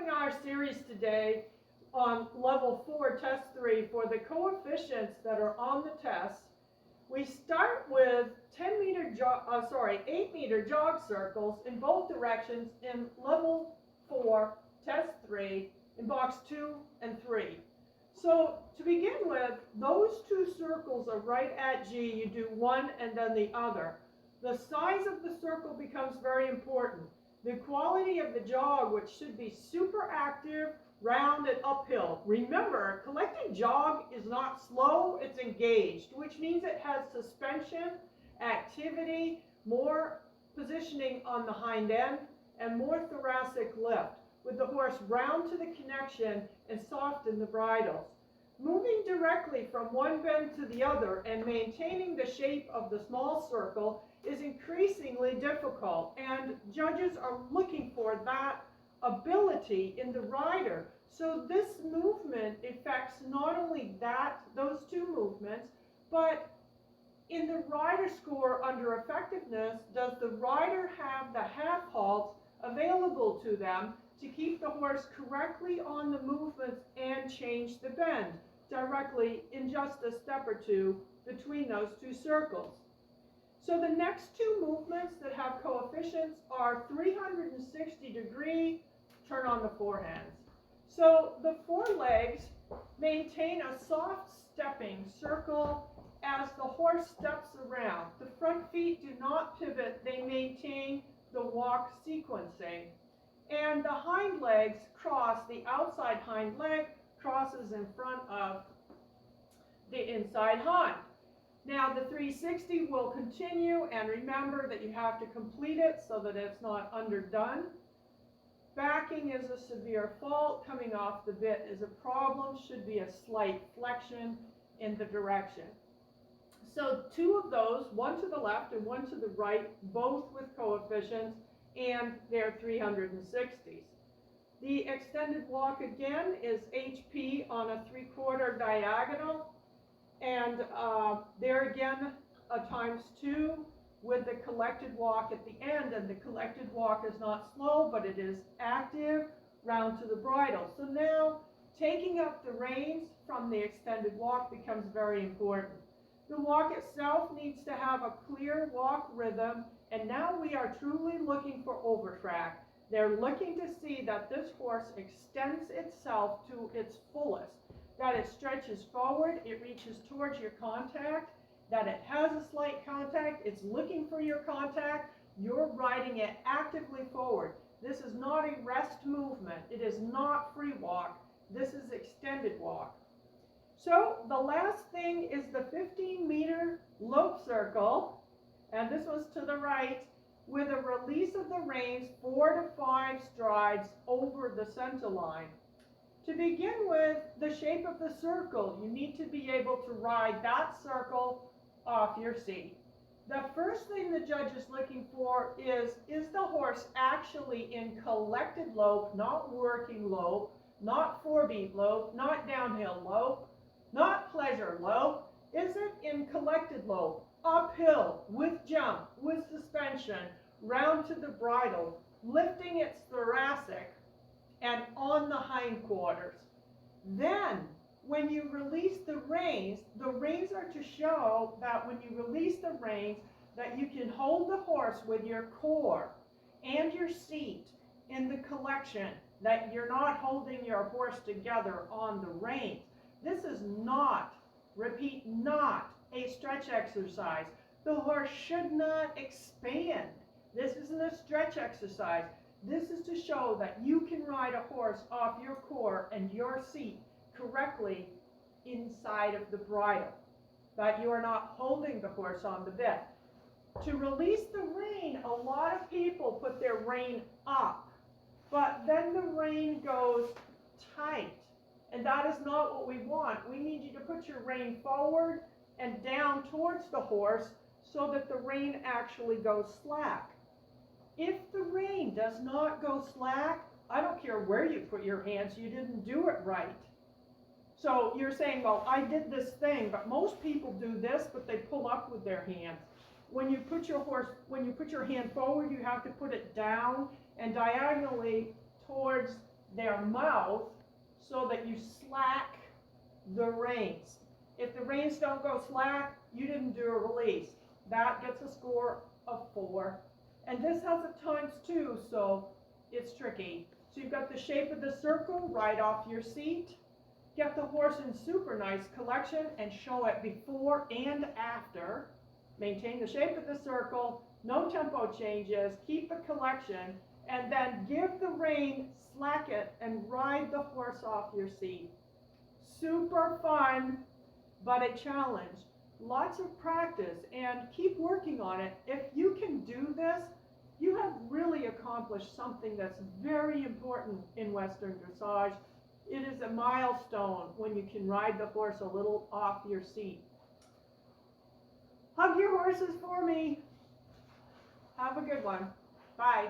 continuing our series today on level 4, test 3, for the coefficients that are on the test. We start with 8 meter jog circles in both directions in level 4, test 3, in box 2 and 3. So to begin with, those two circles are right at G. You do one and then the other. The size of the circle becomes very important. The quality of the jog, which should be super active, round, and uphill. Remember, collecting jog is not slow, it's engaged, which means it has suspension, activity, more positioning on the hind end, and more thoracic lift, with the horse round to the connection and soft in the bridles. Moving directly from one bend to the other and maintaining the shape of the small circle is increasingly difficult, and judges are looking for that ability in the rider. So this movement affects not only those two movements, but in the rider score under effectiveness, does the rider have the half halts available to them to keep the horse correctly on the movements and change the bend directly in just a step or two between those two circles. So the next two movements that have coefficients are 360 degree, turn on the forehands. So the forelegs maintain a soft stepping circle as the horse steps around. The front feet do not pivot, they maintain the walk sequencing. And the hind legs cross, the outside hind leg crosses in front of the inside hind. Now the 360 will continue, and remember that you have to complete it so that it's not underdone. Backing is a severe fault, coming off the bit is a problem, should be a slight flexion in the direction. So two of those, one to the left and one to the right, both with coefficients, and they're 360s. The extended walk again is HP on a 3/4 diagonal, and there again a ×2 with the collected walk at the end, and the collected walk is not slow, but it is active, round to the bridle. So now taking up the reins from the extended walk becomes very important. The walk itself needs to have a clear walk rhythm, and now we are truly looking for overtrack. They're looking to see that this horse extends itself to its fullest, that it stretches forward, it reaches towards your contact, that it has a slight contact, it's looking for your contact, you're riding it actively forward. This is not a rest movement, it is not free walk, this is extended walk. So the last thing is the 15-meter lope circle, and this was to the right, with a release of the reins 4 to 5 strides over the center line. To begin with, the shape of the circle, you need to be able to ride that circle off your seat. The first thing the judge is looking for is the horse actually in collected lope, not working lope, not 4-beat lope, not downhill lope, not pleasure lope? Is it in collected lope, uphill, with jump, with suspension, round to the bridle, lifting its thoracic, and on the hindquarters? Then, when you release the reins are to show that when you release the reins, that you can hold the horse with your core and your seat in the collection, that you're not holding your horse together on the reins. This is not, repeat, not a stretch exercise. The horse should not expand. This isn't a stretch exercise. This is to show that you can ride a horse off your core and your seat correctly inside of the bridle, that you are not holding the horse on the bit. To release the rein, a lot of people put their rein up, but then the rein goes tight, and that is not what we want. We need you to put your rein forward and down towards the horse so that the rein actually goes slack. If the rein does not go slack, I don't care where you put your hands, you didn't do it right. So you're saying, well, I did this thing, but most people do this, but they pull up with their hands. When you put your hand forward, you have to put it down and diagonally towards their mouth so that you slack the reins. If the reins don't go slack, you didn't do a release. That gets a score of 4. And this has a times 2, so it's tricky. So you've got the shape of the circle right off your seat. Get the horse in super nice collection and show it before and after. Maintain the shape of the circle, no tempo changes, keep the collection, and then give the rein, slack it, and ride the horse off your seat. Super fun, but a challenge. Lots of practice, and keep working on it. If you can do this, you have really accomplished something that's very important in Western dressage. It is a milestone when you can ride the horse a little off your seat. Hug your horses for me. Have a good one. Bye.